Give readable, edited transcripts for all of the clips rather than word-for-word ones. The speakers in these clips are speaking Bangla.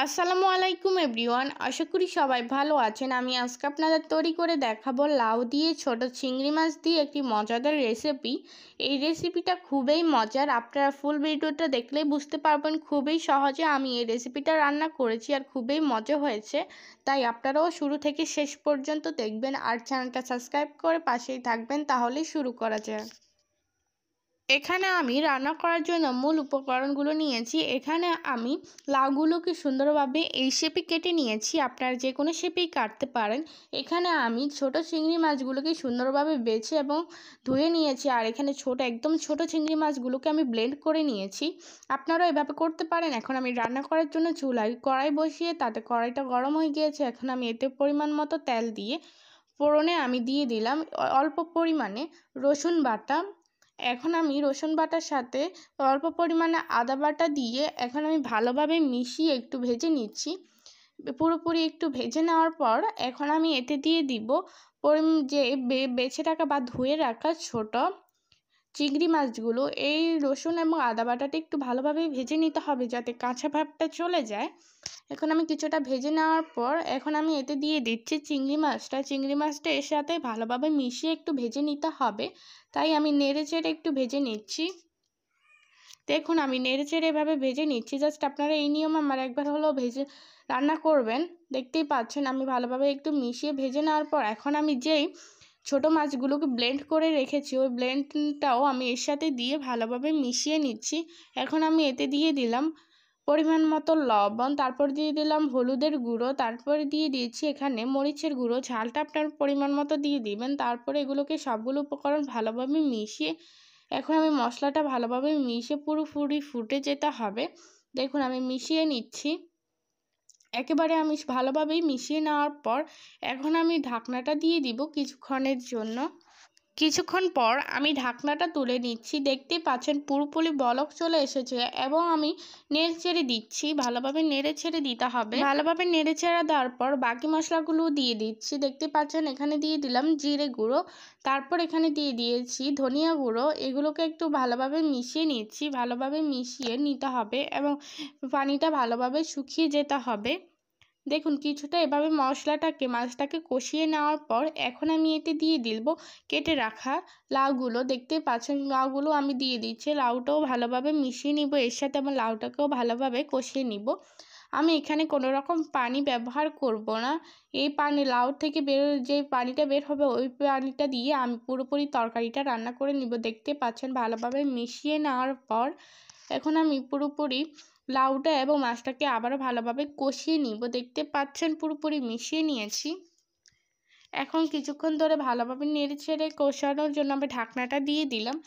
আসসালামু আলাইকুম এভরিওয়ান, আশা করি সবাই ভালো আছেন। আমি আজকে আপনাদের তৈরি করে দেখাবো লাউ দিয়ে ছোট চিংড়ি মাছ দিয়ে একটি মজাদার রেসিপি। এই রেসিপিটা খুবই মজার, আপনারা ফুল ভিডিওটা দেখলেই বুঝতে পারবেন খুবই সহজে আমি এই রেসিপিটা রান্না করেছি আর খুবই মজা হয়েছে। তাই আপনারাও শুরু থেকে শেষ পর্যন্ত দেখবেন আর চ্যানেলটা সাবস্ক্রাইব করে পাশেই থাকবেন, তাহলেই শুরু করা যায়। এখানে আমি রান্না করার জন্য মূল উপকরণগুলো নিয়েছি। এখানে আমি লাউগুলোকে সুন্দরভাবে এই শেপে কেটে নিয়েছি, আপনারা যে কোনো শেপেই কাটতে পারেন। এখানে আমি ছোট চিংড়ি মাছগুলোকে সুন্দরভাবে বেছে এবং ধুয়ে নিয়েছি, আর এখানে একদম ছোট চিংড়ি মাছগুলোকে আমি ব্লেন্ড করে নিয়েছি। আপনারাও এভাবে করতে পারেন। এখন আমি রান্না করার জন্য চুলায় কড়াই বসিয়ে তাতে কড়াইটা গরম হয়ে গিয়েছে। এখন আমি এতে পরিমাণ মতো তেল দিয়ে ফোড়নে আমি দিয়ে দিলাম অল্প পরিমাণে রসুন বাটা। এখন আমি রসুন বাটার সাথে অল্প পরিমাণে আদা বাটা দিয়ে এখন আমি ভালোভাবে মিশিয়ে একটু ভেজে নিচ্ছি। পুরোপুরি একটু ভেজে নেওয়ার পর এখন আমি এতে দিয়ে দিব যে বেছে রাখা বা ধুয়ে রাখা ছোট চিংড়ি মাছগুলো। এই রসুন এবং আদা বাটাটা একটু ভালোভাবে ভেজে নিতে হবে যাতে কাঁচা ভাবটা চলে যায়। এখন আমি কিছুটা ভেজে নেওয়ার পর এখন আমি এতে দিয়ে দিচ্ছি চিংড়ি মাছটা এর সাথে ভালোভাবে মিশিয়ে একটু ভেজে নিতে হবে। তাই আমি নেড়ে চেড়ে একটু ভেজে নিচ্ছি। দেখুন আমি নেড়ে চেড়ে এভাবে ভেজে নিচ্ছি। জাস্ট আপনারা এই নিয়ম আমার একবার হলেও ভেজে রান্না করবেন। দেখতেই পাচ্ছেন আমি ভালোভাবে একটু মিশিয়ে ভেজে নেওয়ার পর এখন আমি যেই ছোট মাছগুলোকে ব্লেন্ড করে রেখেছি ওই ব্লেন্ডটাও আমি এর সাথে দিয়ে ভালোভাবে মিশিয়ে নিচ্ছি। এখন আমি এতে দিয়ে দিলাম পরিমাণ মতো লবণ, তারপর দিয়ে দিলাম হলুদের গুঁড়ো, তারপরে দিয়ে দিয়েছি এখানে মরিচের গুঁড়ো। ঝালটা আপনার পরিমাণ মতো দিয়ে দিবেন। তারপরে এগুলোকে সবগুলো উপকরণ ভালোভাবে মিশিয়ে এখন আমি মশলাটা ভালোভাবে মিশিয়ে পুরোপুরি ফুটে যেতে হবে। দেখুন আমি মিশিয়ে নিচ্ছি। একেবারে আমি ভালোভাবেই মিশিয়ে নেওয়ার পর এখন আমি ঢাকনাটা দিয়ে দিব কিছুক্ষণের জন্য। কিছুক্ষণ পর আমি ঢাকনাটা তুলে নিচ্ছি। দেখতেই পাচ্ছেন পুরোপুরি বলক চলে এসেছে এবং আমি নেড়ে ছেড়ে দিচ্ছি। ভালোভাবে নেড়ে ছেড়ে দিতে হবে। ভালোভাবে নেড়ে ছেড়ে দেওয়ার পর বাকি মশলাগুলো দিয়ে দিচ্ছি। দেখতে পাচ্ছেন এখানে দিয়ে দিলাম জিরে গুঁড়ো, তারপর এখানে দিয়ে দিয়েছি ধনিয়া গুঁড়ো। এগুলোকে একটু ভালোভাবে মিশিয়ে নিচ্ছি। ভালোভাবে মিশিয়ে নিতে হবে এবং পানিটা ভালোভাবে শুকিয়ে যেতে হবে। দেখুন কিছুটা এভাবে মাছটাকে কষিয়ে নেওয়ার পর এখন আমি এতে দিয়ে দিব কেটে রাখা লাউগুলো। দেখতেই পাচ্ছেন লাউগুলো আমি দিয়ে দিচ্ছি। লাউটাও ভালোভাবে মিশিয়ে নিব, এর সাথে আমার লাউটাকেও ভালোভাবে কষিয়ে নিব। আমি এখানে কোনো রকম পানি ব্যবহার করব না। এই পানি লাউ থেকে যে পানিটা বের হবে ওই পানিটা দিয়ে আমি পুরোপুরি তরকারিটা রান্না করে নিব। দেখতে পাচ্ছেন ভালোভাবে মিশিয়ে নেওয়ার পর এখন আমি পুরোপুরি লাউটা এবং মাছটাকে আবারও ভালোভাবে কষিয়ে নিব। দেখতে পাচ্ছেন পুরোপুরি মিশিয়ে নিয়েছি। এখন কিছুক্ষণ ধরে ভালোভাবে নেড়েচেড়ে কষানোর জন্য আমি ঢাকনাটা দিয়ে দিলাম।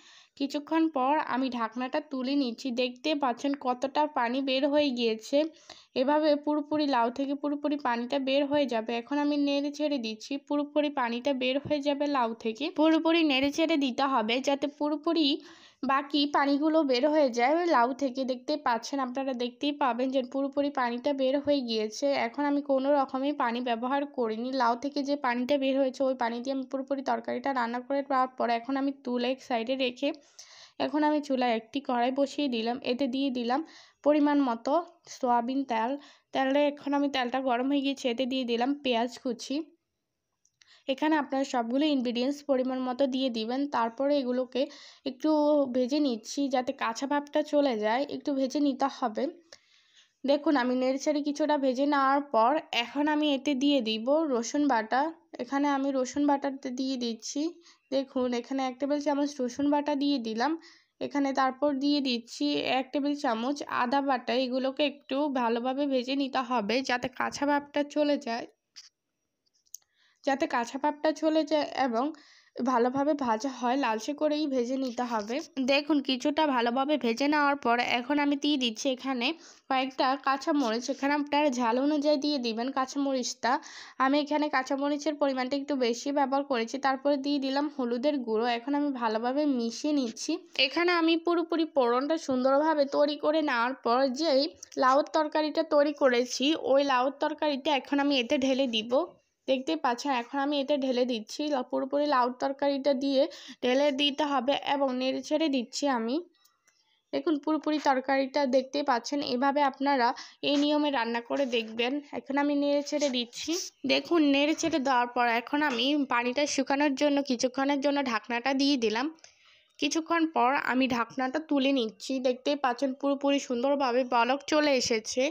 কিছুক্ষণ পর আমি ঢাকনাটা তুলে নিচ্ছি। দেখতে পাচ্ছেন কতটা পানি বের হয়ে গিয়েছে। এভাবে পুরোপুরি লাউ থেকে পুরোপুরি পানিটা বের হয়ে যাবে। এখন আমি নেড়ে ছেড়ে দিচ্ছি। পুরোপুরি পানিটা বের হয়ে যাবে লাউ থেকে। পুরোপুরি নেড়ে ছেড়ে দিতে হবে যাতে পুরোপুরি বাকি পানিগুলো বের হয়ে যায় লাউ থেকে। দেখতে পাচ্ছেন আপনারা দেখতেই পাবেন যে পুরোপুরি পানিটা বের হয়ে গিয়েছে। এখন আমি কোনো রকমের পানি ব্যবহার করিনি। লাউ থেকে যে পানিটা বের হয়েছে ওই পানি দিয়ে আমি পুরোপুরি তরকারিটা রান্না করে পাওয়ার পর এখন আমি তুলে সাইডে রেখে এখন আমি চুলায় একটি কড়াই বসিয়ে দিলাম। এতে দিয়ে দিলাম পরিমাণ মতো সয়াবিন তেল। এখন আমি তেলটা গরম হয়ে গিয়েছে, এতে দিয়ে দিলাম পেঁয়াজ কুচি। এখানে আপনারা সবগুলো ইনগ্রিডিয়েন্টস পরিমাণ মতো দিয়ে দিবেন। তারপরে এগুলোকে একটু ভেজে নিচ্ছি যাতে কাঁচা ভাবটা চলে যায়, একটু ভেজে নিতে হবে। দেখুন আমি নেড়েচেড়ে কিছুটা ভেজে নেওয়ার পর এখন আমি এতে দিয়ে দিব রসুন বাটা। এখানে আমি রসুন বাটাতে দিয়ে দিচ্ছি। দেখুন এখানে 1 টেবিল চামচ রসুন বাটা দিয়ে দিলাম। এখানে তারপর দিয়ে দিচ্ছি 1 টেবিল চামচ আদা বাটা। এগুলোকে একটু ভালোভাবে ভেজে নিতে হবে যাতে কাঁচা ভাবটা চলে যায় এবং ভালোভাবে ভাজা হয়, লালচে করেই ভেজে নিতে হবে। দেখুন কিছুটা ভালোভাবে ভেজে নেওয়ার পর এখন আমি দিয়ে দিচ্ছি এখানে কয়েকটা কাঁচামরিচ। এখানে আপনারা ঝাল অনুযায়ী দিয়ে দিবেন কাঁচামরিচটা। আমি এখানে কাঁচামরিচের পরিমাণটা একটু বেশি ব্যবহার করেছি। তারপরে দিয়ে দিলাম হলুদের গুঁড়ো। এখন আমি ভালোভাবে মিশিয়ে নিচ্ছি। এখানে আমি পুরোপুরি ফোড়নটা সুন্দরভাবে তৈরি করে নেওয়ার পর যেই লাউর তরকারিটা তৈরি করেছি ওই লাউর তরকারিটা এখন আমি এতে ঢেলে দিব। দেখতেই পাচ্ছেন এখন আমি এতে ঢেলে দিচ্ছি। পুরোপুরি লাউর তরকারিটা দিয়ে ঢেলে দিতে হবে এবং নেড়ে ছেড়ে দিচ্ছি আমি। দেখুন পুরোপুরি তরকারিটা দেখতেই পাচ্ছেন। এভাবে আপনারা এই নিয়মে রান্না করে দেখবেন। এখন আমি নেড়ে ছেড়ে দিচ্ছি। দেখুন নেড়ে ছেড়ে দেওয়ার পর এখন আমি পানিটা শুকানোর জন্য কিছুক্ষণের জন্য ঢাকনাটা দিয়ে দিলাম। কিছুক্ষণ পর আমি ঢাকনাটা তুলে নিচ্ছি। দেখতেই পাচ্ছেন পুরোপুরি সুন্দরভাবে বলক চলে এসেছে।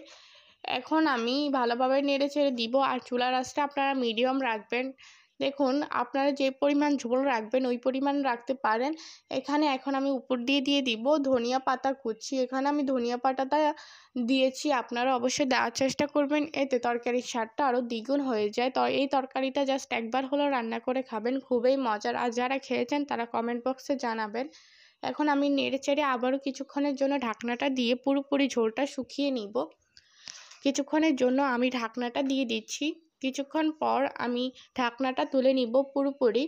এখন আমি ভালোভাবে নেড়ে ছেড়ে দিব, আর চুলার আঁচটা আপনারা মিডিয়াম রাখবেন। দেখুন আপনারা যে পরিমাণ ঝোল রাখবেন ওই পরিমাণ রাখতে পারেন। এখানে এখন আমি উপর দিয়ে দিব ধনিয়া পাতা কুচি। এখানে আমি ধনিয়া পাতাটা দিয়েছি, আপনারা অবশ্যই দেওয়ার চেষ্টা করবেন, এতে তরকারির স্বাদটা আরও দ্বিগুণ হয়ে যায়। তো এই তরকারিটা জাস্ট একবার হলেও রান্না করে খাবেন, খুবই মজার। আর যারা খেয়েছেন তারা কমেন্ট বক্সে জানাবেন। এখন আমি নেড়ে চেড়ে আবারও কিছুক্ষণের জন্য ঢাকনাটা দিয়ে পুরোপুরি ঝোলটা শুকিয়ে নিব। কিছুক্ষণের জন্য আমি ঢাকনাটা দিয়ে দিচ্ছি। কিছুক্ষণ পর আমি ঢাকনাটা তুলে নিব। পুরোপুরি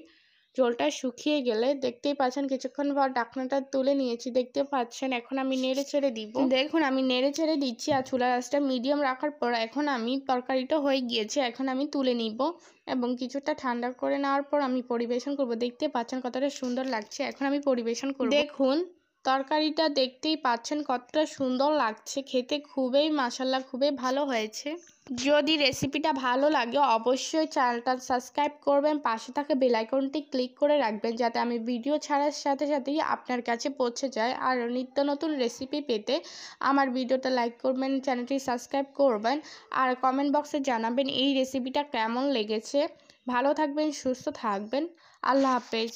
ঝোলটা শুকিয়ে গেলে দেখতেই পাচ্ছেন কিছুক্ষণ পর ঢাকনাটা তুলে নিয়েছি, দেখতে পাচ্ছেন। এখন আমি নেড়ে ছেড়ে দিব। দেখুন আমি নেড়ে ছেড়ে দিচ্ছি, আর চুলার আঁচটা মিডিয়াম রাখার পর এখন আমি তরকারিটা হয়ে গিয়েছে। এখন আমি তুলে নিব এবং কিছুটা ঠান্ডা করে নেওয়ার পর আমি পরিবেশন করব। দেখতে পাচ্ছেন কতটা সুন্দর লাগছে। এখন আমি পরিবেশন করব। দেখুন তরকারিটা দেখতেই পাচ্ছেন কতটা সুন্দর লাগছে, খেতে খুবই মাশাআল্লাহ খুবই ভালো হয়েছে। যদি রেসিপিটা ভালো লাগে অবশ্যই চ্যানেলটা সাবস্ক্রাইব করবেন, পাশে থাকা বেল আইকনটি ক্লিক করে রাখবেন যাতে আমি ভিডিও ছাড়ার সাথে সাথেই আপনার কাছে পৌঁছে যায়। আর নিত্য নতুন রেসিপি পেতে আমার ভিডিওটা লাইক করবেন, চ্যানেলটি সাবস্ক্রাইব করবেন, আর কমেন্ট বক্সে জানাবেন এই রেসিপিটা কেমন লেগেছে। ভালো থাকবেন, সুস্থ থাকবেন, আল্লাহ হাফেজ।